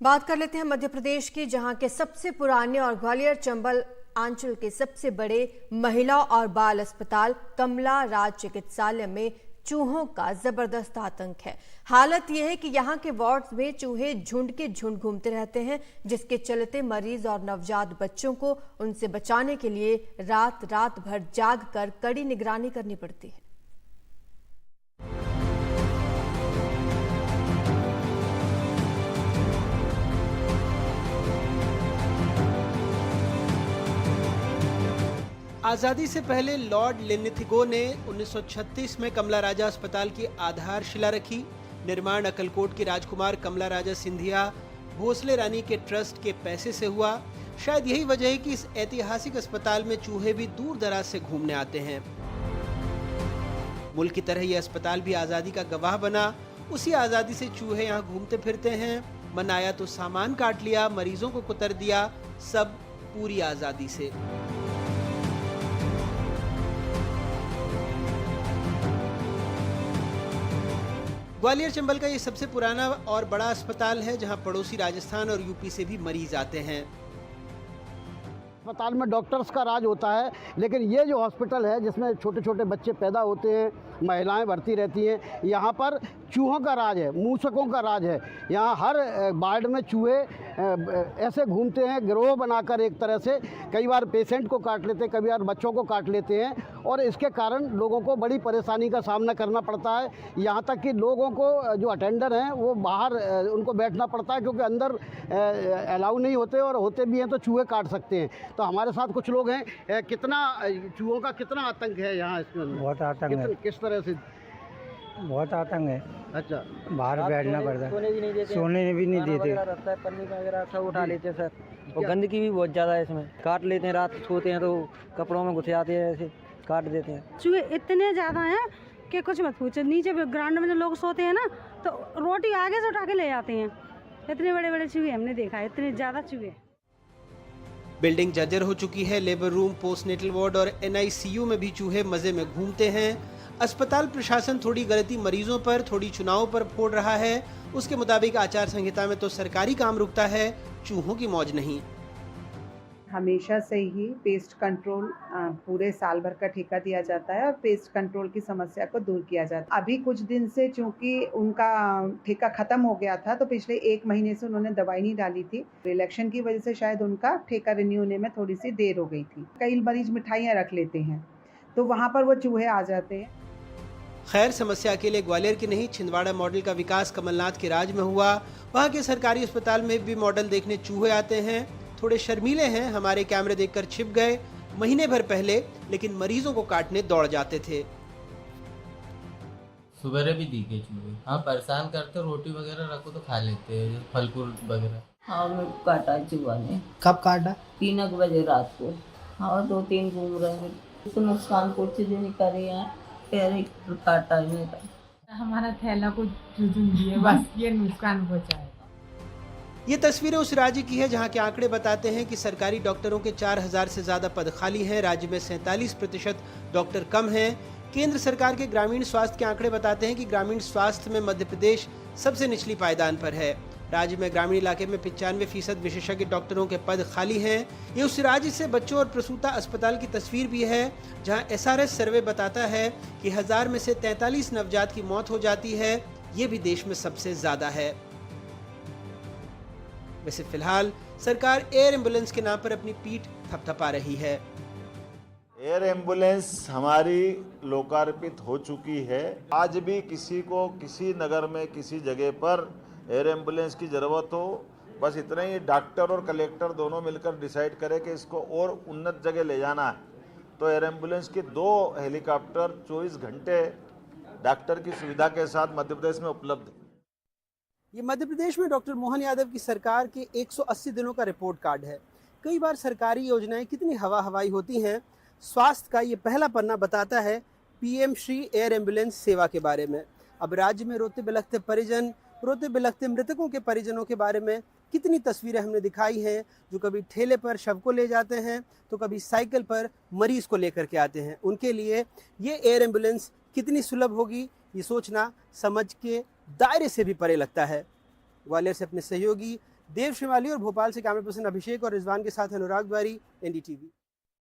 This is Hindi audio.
बात कर लेते हैं मध्य प्रदेश की, जहां के सबसे पुराने और ग्वालियर चंबल आंचल के सबसे बड़े महिला और बाल अस्पताल कमला राज चिकित्सालय में चूहों का जबरदस्त आतंक है। हालत यह है कि यहां के वार्ड्स में चूहे झुंड के झुंड घूमते रहते हैं, जिसके चलते मरीज और नवजात बच्चों को उनसे बचाने के लिए रात रात भर जाग कर कड़ी निगरानी करनी पड़ती है। आज़ादी से पहले लॉर्ड लिनिथिगो ने 1936 में कमला राजा अस्पताल की आधारशिला रखी। निर्माण अक्कलकोट के राजकुमार कमला राजा सिंधिया भोसले रानी के ट्रस्ट के पैसे से हुआ। शायद यही वजह है कि इस ऐतिहासिक अस्पताल में चूहे भी दूर दराज से घूमने आते हैं। मुल्क की तरह यह अस्पताल भी आज़ादी का गवाह बना। उसी आज़ादी से चूहे यहाँ घूमते फिरते हैं। मन आया तो सामान काट लिया, मरीजों को कुतर दिया, सब पूरी आज़ादी से। ग्वालियर चंबल का ये सबसे पुराना और बड़ा अस्पताल है, जहां पड़ोसी राजस्थान और यूपी से भी मरीज आते हैं। अस्पताल में डॉक्टर्स का राज होता है, लेकिन ये जो हॉस्पिटल है जिसमें छोटे छोटे बच्चे पैदा होते हैं, महिलाएं भर्ती रहती हैं, यहाँ पर चूहों का राज है, मूसकों का राज है। यहाँ हर वार्ड में चूहे ऐसे घूमते हैं, गिरोह बनाकर एक तरह से। कई बार पेशेंट को काट लेते हैं, कई बार बच्चों को काट लेते हैं, और इसके कारण लोगों को बड़ी परेशानी का सामना करना पड़ता है। यहाँ तक कि लोगों को जो अटेंडर हैं वो बाहर उनको बैठना पड़ता है, क्योंकि अंदर अलाउ नहीं होते, और होते भी हैं तो चूहे काट सकते हैं। तो हमारे साथ कुछ लोग हैं। कितना चूहों का कितना आतंक है यहाँ इसमें? बहुत आतंक है। किस तरह से? बहुत आतंक है। अच्छा, बाहर बैठना पड़ता है, सोने भी नहीं देते, सोने भी नहीं देते, पन्नी वगैरह सब उठा लेते हैं सर। और गंदगी भी बहुत ज़्यादा है इसमें, काट लेते हैं, रात सोते हैं तो कपड़ों में घुस जाते हैं, ऐसे काट देते हैं। चूहे इतने ज़्यादा हैं कि कुछ मत पूछो। नीचे ग्राउंड में जो लोग सोते हैं ना, तो रोटी आगे से उठा के ले जाते हैं। इतने बड़े बड़े चूहे हमने देखा है, इतने ज़्यादा चूहे। बिल्डिंग जर्जर हो चुकी है। लेबर रूम, पोस्टनेटल वार्ड और NICU में भी चूहे मजे में घूमते हैं। अस्पताल प्रशासन थोड़ी गलती मरीजों पर, थोड़ी चुनाव पर फोड़ रहा है। उसके मुताबिक आचार संहिता में तो सरकारी काम रुकता है, चूहों की मौज नहीं। हमेशा से ही पेस्ट कंट्रोल पूरे साल भर का ठेका दिया जाता है और पेस्ट कंट्रोल की समस्या को दूर किया जाता है। अभी कुछ दिन से चूंकि उनका ठेका खत्म हो गया था, तो पिछले 1 महीने से उन्होंने दवाई नहीं डाली थी। इलेक्शन की वजह से शायद उनका ठेका रिन्यू होने में थोड़ी सी देर हो गई थी। कई मरीज मिठाइयाँ रख लेते हैं, तो वहाँ पर वो चूहे आ जाते हैं। खैर, समस्या के लिए ग्वालियर की नहीं, छिंदवाड़ा मॉडल का विकास कमलनाथ के राज में हुआ। वहाँ के सरकारी अस्पताल में भी मॉडल देखने चूहे आते हैं। थोड़े शर्मीले हैं, हमारे कैमरे देखकर छिप गए महीने भर पहले, लेकिन मरीजों को काटने दौड़ जाते थे। सुबह भी दिखे चूहे, हाँ परेशान करते, रोटी वगैरह रखो तो खा लेते हैं, फल फूल वगैरह। हाँ, मैं काटा चूहा ने। कब काटा? 3 बजे रात को। हाँ, 2-3 घूम रहे हैं, तो नुकसान कुछ नहीं करे हैं, पैर काटा नहीं था। हमारा थैला को चूजून दिए, बस ये नुकसान पहुंचाए। ये तस्वीरें उस राज्य की है जहां के आंकड़े बताते हैं कि सरकारी डॉक्टरों के 4000 से ज्यादा पद खाली हैं। राज्य में 47% डॉक्टर कम हैं। केंद्र सरकार के ग्रामीण स्वास्थ्य के आंकड़े बताते हैं कि ग्रामीण स्वास्थ्य में मध्य प्रदेश सबसे निचली पायदान पर है। राज्य में ग्रामीण इलाके में 95% विशेषज्ञ डॉक्टरों के पद खाली हैं। ये उस राज्य से बच्चों और प्रसूता अस्पताल की तस्वीर भी है, जहां SRS सर्वे बताता है कि 1000 में से 43 नवजात की मौत हो जाती है। ये भी देश में सबसे ज्यादा है। वैसे फिलहाल सरकार एयर एम्बुलेंस के नाम पर अपनी पीठ थपथपा रही है। एयर एम्बुलेंस हमारी लोकार्पित हो चुकी है। आज भी किसी को किसी नगर में किसी जगह पर एयर एम्बुलेंस की ज़रूरत हो, बस इतना ही डॉक्टर और कलेक्टर दोनों मिलकर डिसाइड करें कि इसको और उन्नत जगह ले जाना है, तो एयर एम्बुलेंस के 2 हेलीकॉप्टर 24 घंटे डॉक्टर की सुविधा के साथ मध्य प्रदेश में उपलब्ध है। ये मध्य प्रदेश में डॉक्टर मोहन यादव की सरकार के 180 दिनों का रिपोर्ट कार्ड है। कई बार सरकारी योजनाएं कितनी हवाई होती हैं। स्वास्थ्य का ये पहला पन्ना बताता है PM श्री एयर एम्बुलेंस सेवा के बारे में। अब राज्य में रोते बिलखते परिजन, रोते बिलखते मृतकों के परिजनों के बारे में कितनी तस्वीरें हमने दिखाई हैं, जो कभी ठेले पर शव को ले जाते हैं तो कभी साइकिल पर मरीज को लेकर के आते हैं। उनके लिए ये एयर एम्बुलेंस कितनी सुलभ होगी, ये सोचना समझ के दायरे से भी परे लगता है। ग्वालियर से अपने सहयोगी देव श्रीमाली और भोपाल से कैमरा पर्सन अभिषेक और रिजवान के साथ अनुराग द्वारी, NDTV।